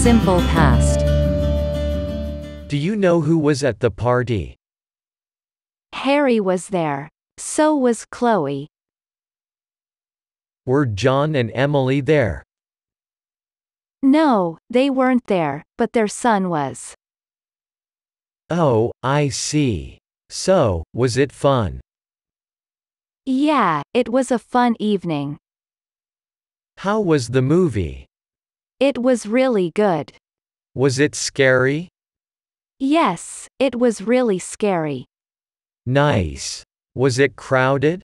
Simple past. Do you know who was at the party? Harry was there. So was Chloe. Were John and Emily there? No, they weren't there, but their son was. Oh, I see. So, was it fun? Yeah, it was a fun evening. How was the movie? It was really good. Was it scary? Yes, it was really scary. Nice. Was it crowded?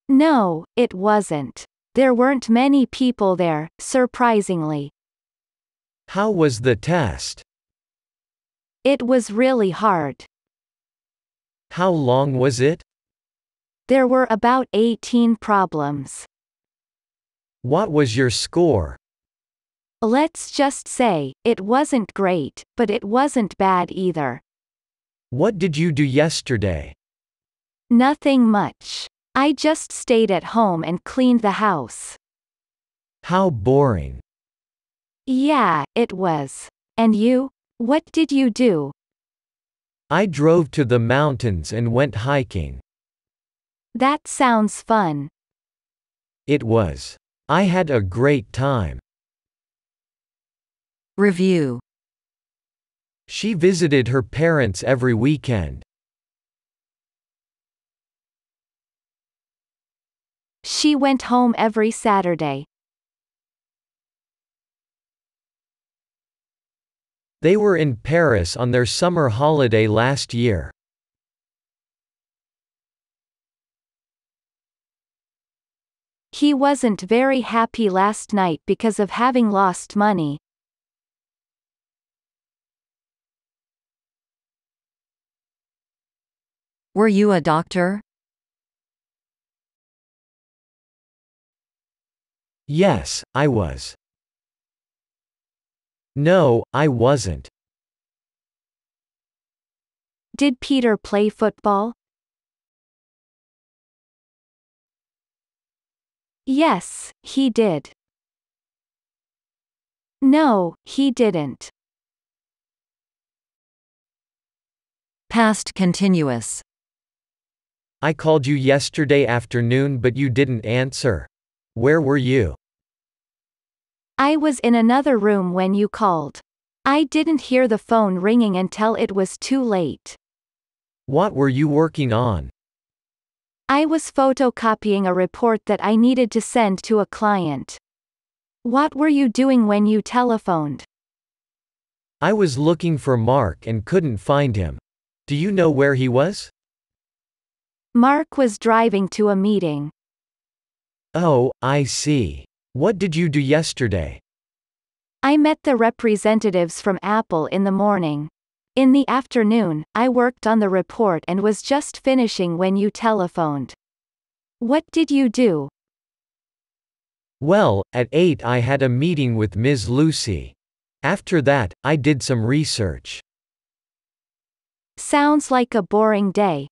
No, it wasn't. There weren't many people there, surprisingly. How was the test? It was really hard. How long was it? There were about 18 problems. What was your score? Let's just say, it wasn't great, but it wasn't bad either. What did you do yesterday? Nothing much. I just stayed at home and cleaned the house. How boring. Yeah, it was. And you? What did you do? I drove to the mountains and went hiking. That sounds fun. It was. I had a great time. Review. She visited her parents every weekend. She went home every Saturday. They were in Paris on their summer holiday last year. He wasn't very happy last night because of having lost money. Were you a doctor? Yes, I was. No, I wasn't. Did Peter play football? Yes, he did. No, he didn't. Past continuous. I called you yesterday afternoon but you didn't answer. Where were you? I was in another room when you called. I didn't hear the phone ringing until it was too late. What were you working on? I was photocopying a report that I needed to send to a client. What were you doing when you telephoned? I was looking for Mark and couldn't find him. Do you know where he was? Mark was driving to a meeting. Oh, I see. What did you do yesterday? I met the representatives from Apple in the morning. In the afternoon, I worked on the report and was just finishing when you telephoned. What did you do? Well, at 8 I had a meeting with Ms. Lucy. After that, I did some research. Sounds like a boring day.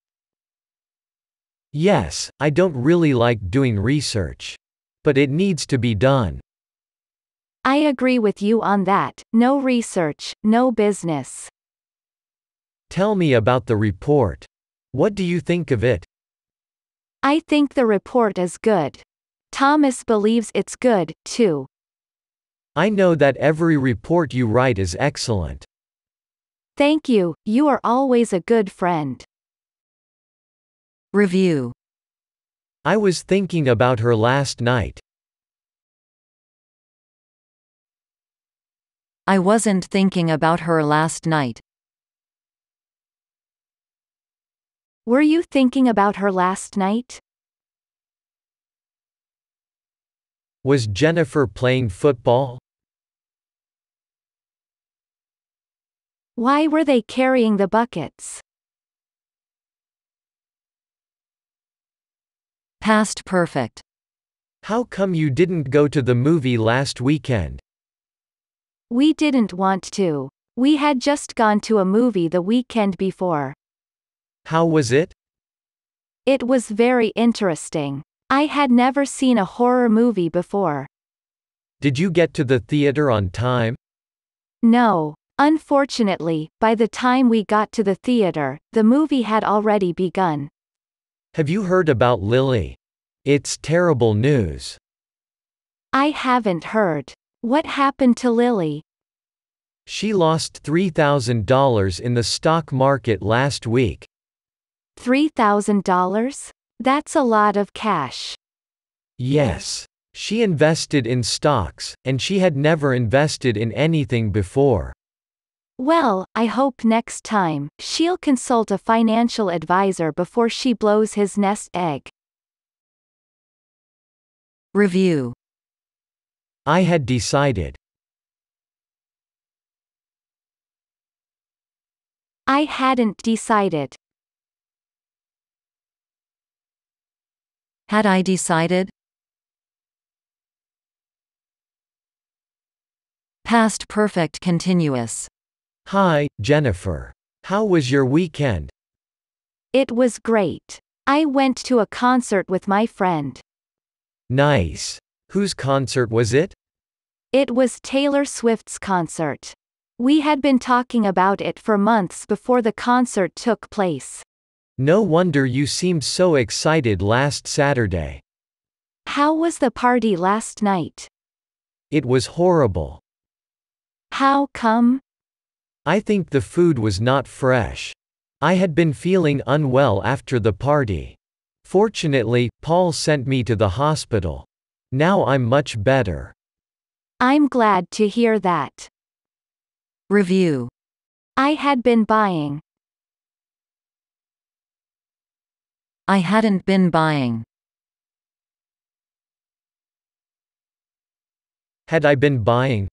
Yes, I don't really like doing research. But it needs to be done. I agree with you on that. No research, no business. Tell me about the report. What do you think of it? I think the report is good. Thomas believes it's good, too. I know that every report you write is excellent. Thank you, you are always a good friend. Review. I was thinking about her last night. I wasn't thinking about her last night. Were you thinking about her last night? Was Jennifer playing football? Why were they carrying the buckets? Past perfect. How come you didn't go to the movie last weekend? We didn't want to. We had just gone to a movie the weekend before. How was it? It was very interesting. I had never seen a horror movie before. Did you get to the theater on time? No. Unfortunately, by the time we got to the theater, the movie had already begun. Have you heard about Lily? It's terrible news. I haven't heard. What happened to Lily? She lost $3,000 in the stock market last week. $3,000? That's a lot of cash. Yes. She invested in stocks, and she had never invested in anything before. Well, I hope next time, she'll consult a financial advisor before she blows his nest egg. Review. I had decided. I hadn't decided. Had I decided? Past perfect continuous. Hi, Jennifer. How was your weekend? It was great. I went to a concert with my friend. Nice. Whose concert was it? It was Taylor Swift's concert. We had been talking about it for months before the concert took place. No wonder you seemed so excited last Saturday. How was the party last night? It was horrible. How come? I think the food was not fresh. I had been feeling unwell after the party. Fortunately, Paul sent me to the hospital. Now I'm much better. I'm glad to hear that. Review. I had been buying. I hadn't been buying. Had I been buying?